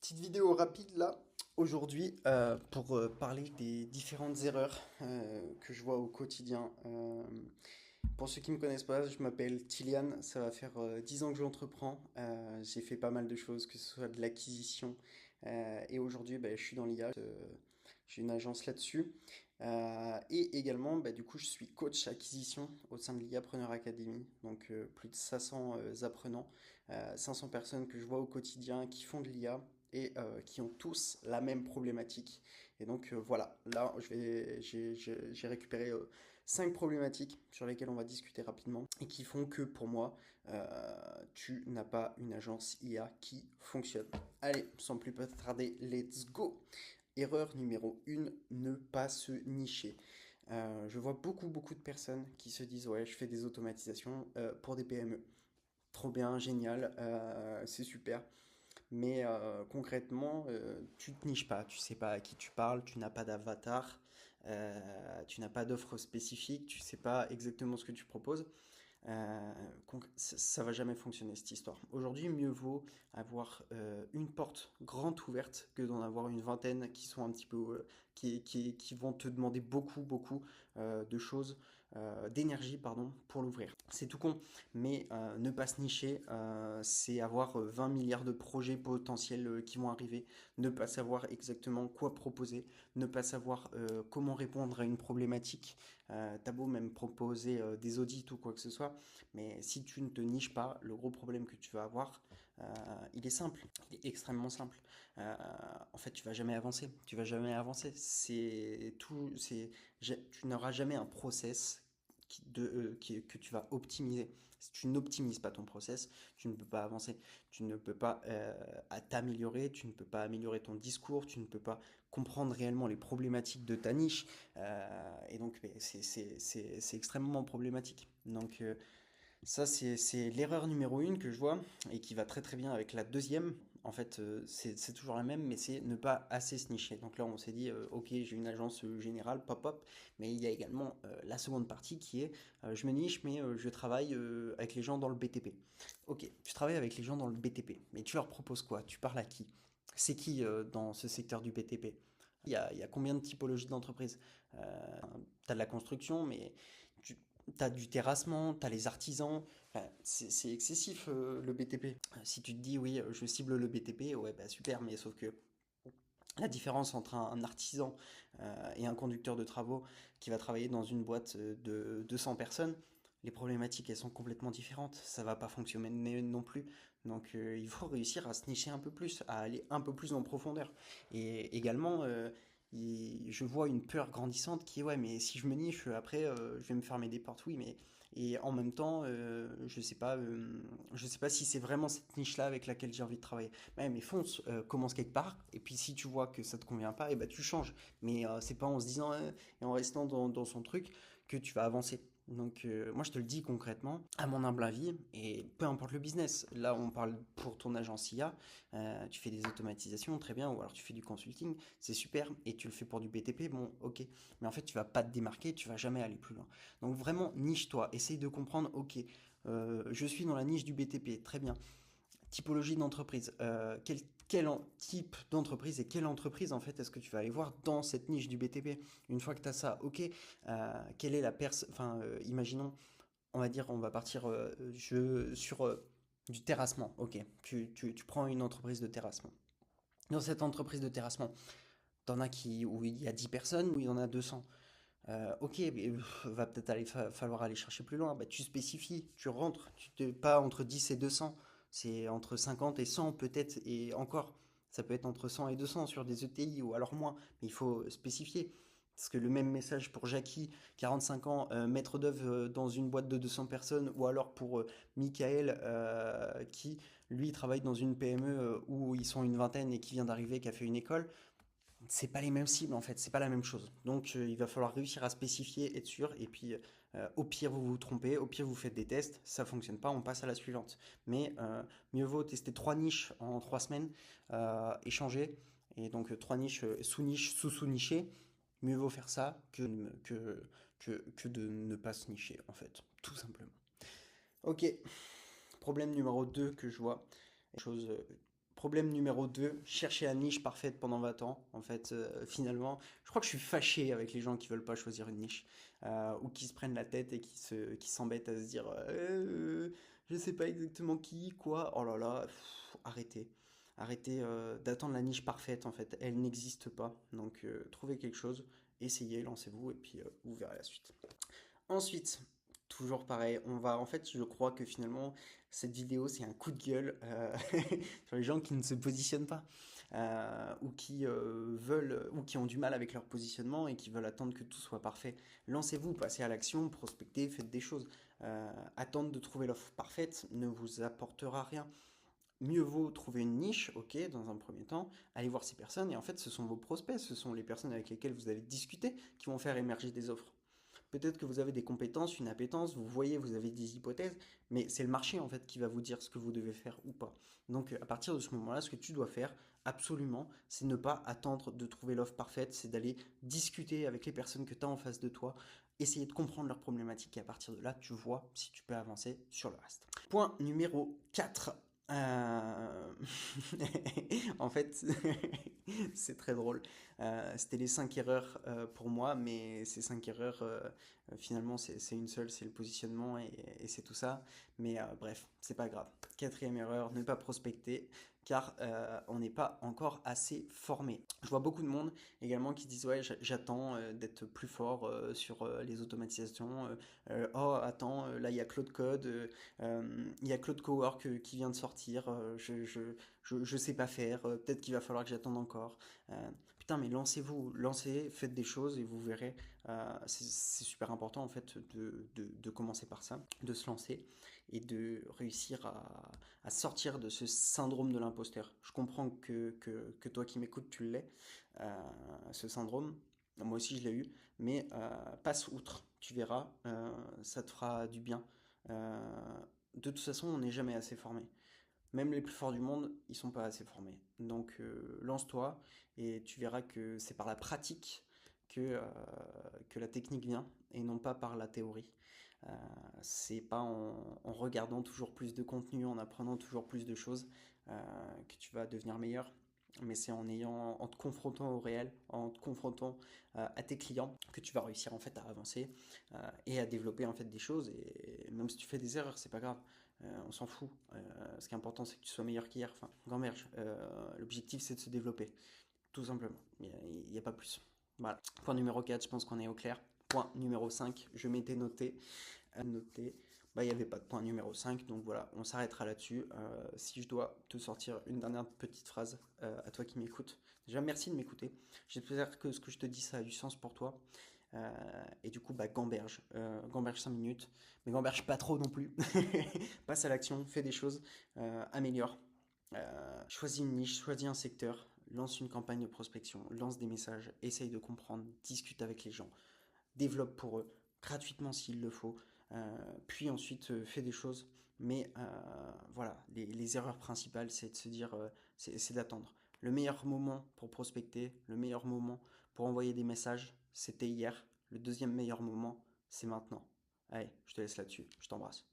Petite vidéo rapide là, aujourd'hui, pour parler des différentes erreurs que je vois au quotidien. Pour ceux qui ne me connaissent pas, je m'appelle Tilian, ça va faire 10 ans que j'entreprends. J'ai fait pas mal de choses, que ce soit de l'acquisition. Et aujourd'hui, bah, je suis dans l'IA, j'ai une agence là-dessus. Et également, bah, du coup, je suis coach acquisition au sein de l'IApreneur Academy. Donc plus de 500 apprenants, 500 personnes que je vois au quotidien qui font de l'IA et qui ont tous la même problématique. Et donc voilà, là j'ai récupéré 5 problématiques sur lesquelles on va discuter rapidement et qui font que pour moi, tu n'as pas une agence IA qui fonctionne. Allez, sans plus tarder, let's go. Erreur numéro 1, ne pas se nicher. Je vois beaucoup de personnes qui se disent ouais, je fais des automatisations pour des PME. Trop bien, génial, c'est super. Mais concrètement, tu te niches pas, tu sais pas à qui tu parles, tu n'as pas d'avatar, tu n'as pas d'offre spécifique, tu sais pas exactement ce que tu proposes. Ça va jamais fonctionner cette histoire. Aujourd'hui, mieux vaut avoir une porte grande ouverte que d'en avoir une vingtaine qui sont un petit peu qui vont te demander beaucoup de choses, d'énergie pardon, pour l'ouvrir. C'est tout con, mais ne pas se nicher, c'est avoir 20 milliards de projets potentiels qui vont arriver, ne pas savoir exactement quoi proposer, ne pas savoir comment répondre à une problématique. T'as beau même proposer des audits ou quoi que ce soit, mais si tu ne te niches pas, le gros problème que tu vas avoir, il est simple, il est extrêmement simple. En fait, tu vas jamais avancer, tu vas jamais avancer. C'est tout, tu n'auras jamais un process que tu vas optimiser. Si tu n'optimises pas ton process, tu ne peux pas avancer, tu ne peux pas t'améliorer, tu ne peux pas améliorer ton discours, tu ne peux pas comprendre réellement les problématiques de ta niche. Et donc, c'est extrêmement problématique. Donc, ça, c'est l'erreur numéro 1 que je vois et qui va très bien avec la deuxième. En fait, c'est toujours la même, mais c'est ne pas assez se nicher. Donc là, on s'est dit, ok, j'ai une agence générale, pop-up, mais il y a également la seconde partie qui est, je me niche, mais je travaille avec les gens dans le BTP. Ok, tu travailles avec les gens dans le BTP, mais tu leur proposes quoi? Tu parles à qui? C'est qui dans ce secteur du BTP? Il y a combien de typologies d'entreprises? Tu as de la construction, mais tu as du terrassement, tu as les artisans. Enfin, c'est excessif le BTP. Si tu te dis oui, je cible le BTP, ouais, bah super, mais sauf que la différence entre un artisan et un conducteur de travaux qui va travailler dans une boîte de 200 personnes, les problématiques elles sont complètement différentes. Ça va pas fonctionner non plus. Donc il faut réussir à se nicher un peu plus, à aller un peu plus en profondeur. Et également, je vois une peur grandissante qui est ouais, mais si je me niche, après je vais me fermer des portes. Oui, mais et en même temps, je sais pas si c'est vraiment cette niche-là avec laquelle j'ai envie de travailler. Ouais, mais fonce, commence quelque part, et puis si tu vois que ça te convient pas, et bah tu changes. Mais c'est pas en se disant et en restant dans son truc que tu vas avancer. Donc moi je te le dis concrètement, à mon humble avis, et peu importe le business, là on parle pour ton agence IA, tu fais des automatisations, très bien, ou alors tu fais du consulting, c'est super, et tu le fais pour du BTP, bon ok, mais en fait tu vas pas te démarquer, tu vas jamais aller plus loin. Donc vraiment niche-toi, essaye de comprendre, ok, je suis dans la niche du BTP, très bien, typologie d'entreprise. Type d'entreprise et quelle entreprise en fait est-ce que tu vas aller voir dans cette niche du BTP? Une fois que tu as ça, ok, quelle est la personne, enfin, imaginons, on va dire, on va partir sur du terrassement, ok, tu prends une entreprise de terrassement. Dans cette entreprise de terrassement, t'en as où il y a 10 personnes, où il y en a 200. Ok, mais va peut-être falloir aller chercher plus loin. Bah, tu spécifies, tu rentres, pas entre 10 et 200, c'est entre 50 et 100 peut-être, et encore, ça peut être entre 100 et 200 sur des ETI ou alors moins, mais il faut spécifier. Parce que le même message pour Jackie, 45 ans, maître d'œuvre dans une boîte de 200 personnes, ou alors pour Michael, qui lui travaille dans une PME où ils sont une vingtaine et qui vient d'arriver, qui a fait une école, c'est pas les mêmes cibles en fait, c'est pas la même chose. Donc il va falloir réussir à spécifier, être sûr, et puis au pire vous vous trompez, au pire vous faites des tests, ça fonctionne pas, on passe à la suivante. Mais mieux vaut tester trois niches en 3 semaines, échanger, et donc trois niches, sous-niches, sous-sous-nichées, mieux vaut faire ça que de ne pas se nicher en fait, tout simplement. Ok, problème numéro 2 que je vois, chose Problème numéro 2, chercher la niche parfaite pendant 20 ans. En fait, finalement, je crois que je suis fâché avec les gens qui veulent pas choisir une niche ou qui se prennent la tête et qui s'embêtent à se dire je sais pas exactement qui, quoi. Oh là là, arrêtez. Arrêtez d'attendre la niche parfaite en fait. Elle n'existe pas. Donc trouvez quelque chose, essayez, lancez-vous et puis vous verrez la suite. Ensuite, toujours pareil, on va en fait, je crois que finalement cette vidéo c'est un coup de gueule sur les gens qui ne se positionnent pas ou qui veulent ou qui ont du mal avec leur positionnement et qui veulent attendre que tout soit parfait. Lancez-vous, passez à l'action, prospectez, faites des choses. Attendre de trouver l'offre parfaite ne vous apportera rien. Mieux vaut trouver une niche, ok, dans un premier temps, aller voir ces personnes, et en fait, ce sont vos prospects, ce sont les personnes avec lesquelles vous allez discuter qui vont faire émerger des offres. Peut-être que vous avez des compétences, une appétence, vous voyez, vous avez des hypothèses, mais c'est le marché en fait qui va vous dire ce que vous devez faire ou pas. Donc à partir de ce moment-là, ce que tu dois faire absolument, c'est ne pas attendre de trouver l'offre parfaite, c'est d'aller discuter avec les personnes que tu as en face de toi, essayer de comprendre leurs problématiques et à partir de là, tu vois si tu peux avancer sur le reste. Point numéro 4. En fait, c'est très drôle. C'était les 5 erreurs pour moi, mais ces 5 erreurs, finalement, c'est une seule, c'est le positionnement et c'est tout ça. Mais bref, c'est pas grave. Quatrième erreur, ne pas prospecter, car on n'est pas encore assez formé. Je vois beaucoup de monde également qui disent ouais, j'attends d'être plus fort sur les automatisations. Oh, attends, là il y a Claude Code, il y a Claude Cowork qui vient de sortir, je sais pas faire, peut-être qu'il va falloir que j'attende encore. Putain, mais lancez-vous, lancez, faites des choses et vous verrez. C'est super important en fait de commencer par ça, de se lancer et de réussir à sortir de ce syndrome de l'imposteur. Je comprends que toi qui m'écoutes, tu l'es, ce syndrome. Moi aussi je l'ai eu, mais passe outre, tu verras, ça te fera du bien. De toute façon, on n'est jamais assez formé. Même les plus forts du monde, ils sont pas assez formés. Donc lance-toi et tu verras que c'est par la pratique que la technique vient et non pas par la théorie. Euh, c'est pas en regardant toujours plus de contenu, en apprenant toujours plus de choses que tu vas devenir meilleur. Mais c'est en te confrontant au réel, en te confrontant à tes clients que tu vas réussir en fait à avancer et à développer en fait des choses. Et même si tu fais des erreurs, c'est pas grave. On s'en fout. Ce qui est important, c'est que tu sois meilleur qu'hier. Enfin, gamberge. L'objectif, c'est de se développer. Tout simplement. Il n'y a pas plus. Voilà. Point numéro 4, je pense qu'on est au clair. Point numéro 5, je m'étais noté. Noté. Bah, il n'y avait pas de point numéro 5, donc voilà, on s'arrêtera là-dessus. Si je dois te sortir une dernière petite phrase à toi qui m'écoutes. Déjà, merci de m'écouter. J'espère que ce que je te dis, ça a du sens pour toi. Et du coup, bah, gamberge. Gamberge 5 minutes. Mais gamberge pas trop non plus. Passe à l'action, fais des choses, améliore. Choisis une niche, choisis un secteur, lance une campagne de prospection, lance des messages, essaye de comprendre, discute avec les gens, développe pour eux, gratuitement s'il le faut, puis ensuite fais des choses. Mais voilà, les erreurs principales, c'est de se dire, c'est d'attendre. Le meilleur moment pour prospecter, le meilleur moment pour envoyer des messages, c'était hier. Le deuxième meilleur moment, c'est maintenant. Allez, je te laisse là-dessus. Je t'embrasse.